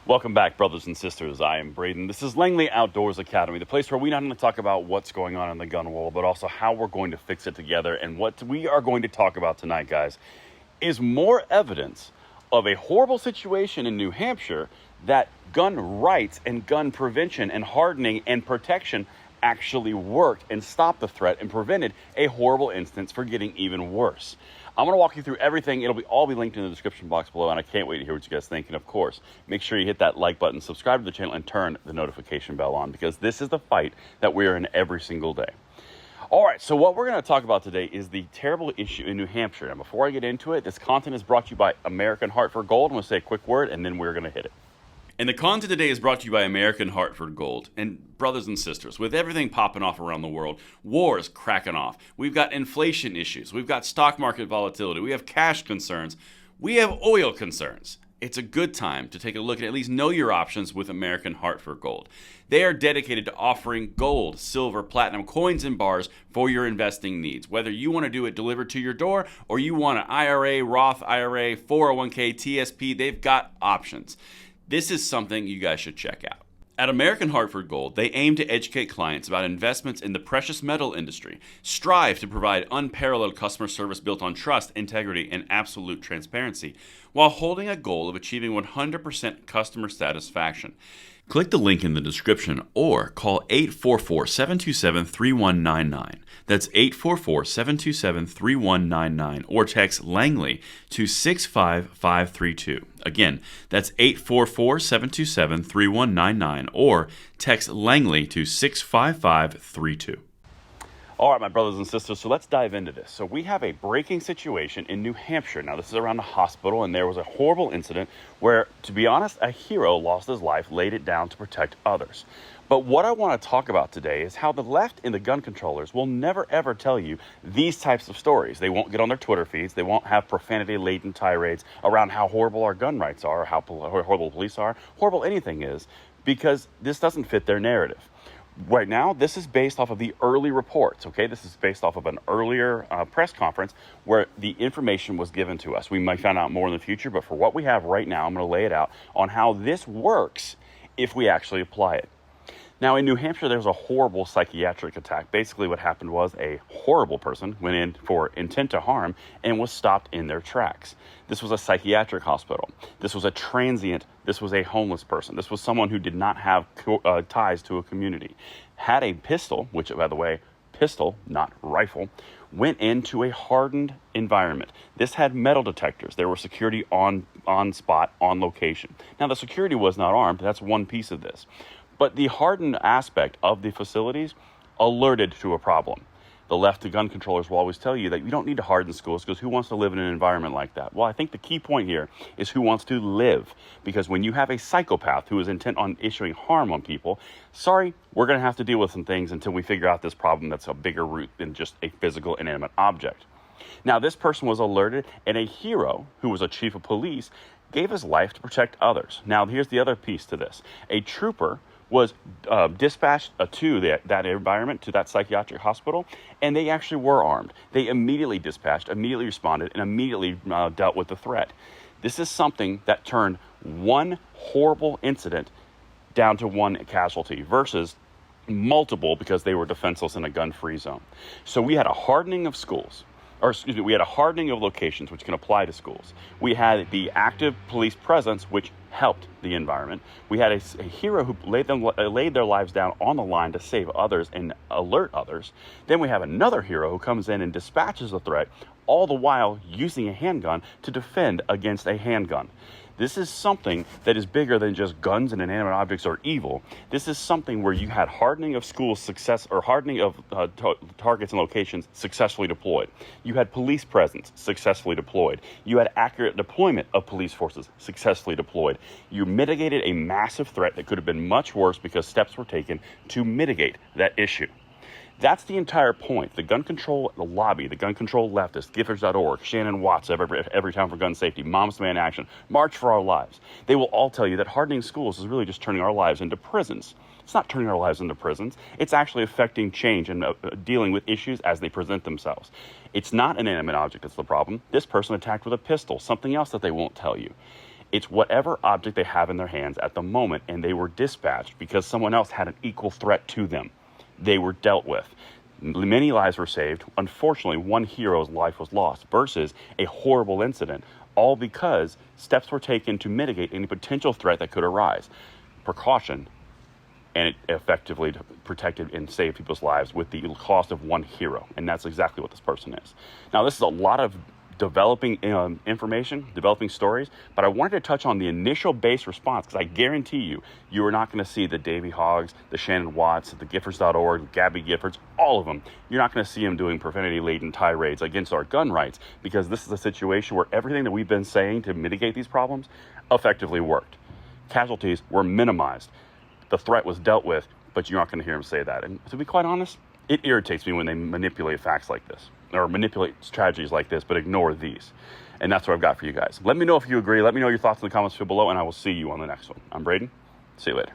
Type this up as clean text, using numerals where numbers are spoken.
Welcome back, brothers and sisters. I am Braden. This is Langley Outdoors Academy, the place where we not only talk about what's going on in the gun world, but also how we're going to fix it together. And what we are going to talk about tonight, guys, is more evidence of a horrible situation in New Hampshire that gun rights and gun prevention and hardening and protection actually worked and stopped the threat and prevented a horrible instance from getting even worse. I'm going to walk you through everything. It'll all be linked in the description box below, and I can't wait to hear what you guys think. And of course, make sure you hit that like button, subscribe to the channel, and turn the notification bell on, because this is the fight that we're in every single day. All right, so what we're going to talk about today is the terrible issue in New Hampshire. And before I get into it, this content is brought to you by American Hartford Gold. I'm going to say a quick word, and then we're going to hit it. And the content today is brought to you by American Hartford Gold. And brothers and sisters, with everything popping off around the world, wars cracking off, we've got inflation issues, we've got stock market volatility, we have cash concerns, we have oil concerns. It's a good time to take a look and at least know your options with American Hartford Gold. They are dedicated to offering gold, silver, platinum, coins, and bars for your investing needs. Whether you want to do it delivered to your door or you want an IRA, Roth IRA, 401k, TSP, they've got options. This is something you guys should check out. At American Hartford Gold, they aim to educate clients about investments in the precious metal industry, strive to provide unparalleled customer service built on trust, integrity, and absolute transparency, while holding a goal of achieving 100% customer satisfaction. Click the link in the description or call 844-727-3199. That's 844-727-3199, or text Langley to 65532. Again, that's 844-727-3199, or text Langley to 65532. All right, my brothers and sisters, so let's dive into this. So we have a breaking situation in New Hampshire. Now, this is around a hospital, and there was a horrible incident where, to be honest, a hero lost his life, laid it down to protect others. But what I want to talk about today is how the left and the gun controllers will never, ever tell you these types of stories. They won't get on their Twitter feeds. They won't have profanity-laden tirades around how horrible our gun rights are, or how horrible police are, horrible anything is, because this doesn't fit their narrative. Right now, this is based off of the early reports, okay? This is based off of an earlier press conference where the information was given to us. We might find out more in the future, but for what we have right now, I'm going to lay it out on how this works if we actually apply it. Now, in New Hampshire, there was a horrible psychiatric attack. Basically, what happened was a horrible person went in for intent to harm and was stopped in their tracks. This was a psychiatric hospital. This was a transient. This was a homeless person. This was someone who did not have ties to a community. Had a pistol, which, by the way, pistol, not rifle, went into a hardened environment. This had metal detectors. There were security on spot, on location. Now, the security was not armed. That's one piece of this. But the hardened aspect of the facilities alerted to a problem. The left gun controllers will always tell you that you don't need to harden schools because who wants to live in an environment like that? Well, I think the key point here is who wants to live. Because when you have a psychopath who is intent on issuing harm on people, sorry, we're going to have to deal with some things until we figure out this problem that's a bigger root than just a physical inanimate object. Now, this person was alerted, and a hero who was a chief of police gave his life to protect others. Now, here's the other piece to this. A trooper was dispatched to that environment, to that psychiatric hospital, and they actually were armed. They immediately dispatched, immediately responded, and immediately dealt with the threat. This is something that turned one horrible incident down to one casualty versus multiple because they were defenseless in a gun-free zone. So we had a hardening of schools. We had a hardening of locations, which can apply to schools. We had the active police presence, which helped the environment. We had a hero who laid their lives down on the line to save others and alert others. Then we have another hero who comes in and dispatches the threat, all the while using a handgun to defend against a handgun. This is something that is bigger than just guns and inanimate objects are evil. This is something where you had hardening of schools hardening of targets and locations successfully deployed. You had police presence successfully deployed. You had accurate deployment of police forces successfully deployed. You mitigated a massive threat that could have been much worse because steps were taken to mitigate that issue. That's the entire point. The gun control lobby, the gun control leftists, Givers.org, Shannon Watts, every Town for Gun Safety, Moms Demand Action, March for Our Lives. They will all tell you that hardening schools is really just turning our lives into prisons. It's not turning our lives into prisons. It's actually affecting change and dealing with issues as they present themselves. It's not an inanimate object that's the problem. This person attacked with a pistol, something else that they won't tell you. It's whatever object they have in their hands at the moment, and they were dispatched because someone else had an equal threat to them. They were dealt with. Many lives were saved. Unfortunately, one hero's life was lost versus a horrible incident, all because steps were taken to mitigate any potential threat that could arise. Precaution, and it effectively protected and saved people's lives with the cost of one hero. And that's exactly what this person is. Now, this is a lot of developing information, developing stories, but I wanted to touch on the initial base response because I guarantee you are not going to see the Davy Hoggs, the Shannon Watts, the Giffords.org, Gabby Giffords, all of them. You're not going to see them doing profanity-laden tirades against our gun rights because this is a situation where everything that we've been saying to mitigate these problems effectively worked. Casualties were minimized. The threat was dealt with, but you're not going to hear them say that. And to be quite honest, it irritates me when they manipulate facts like this, or manipulate tragedies like this, but ignore these. And that's what I've got for you guys. Let me know if you agree. Let me know your thoughts in the comments below, and I will see you on the next one. I'm Braden. See you later.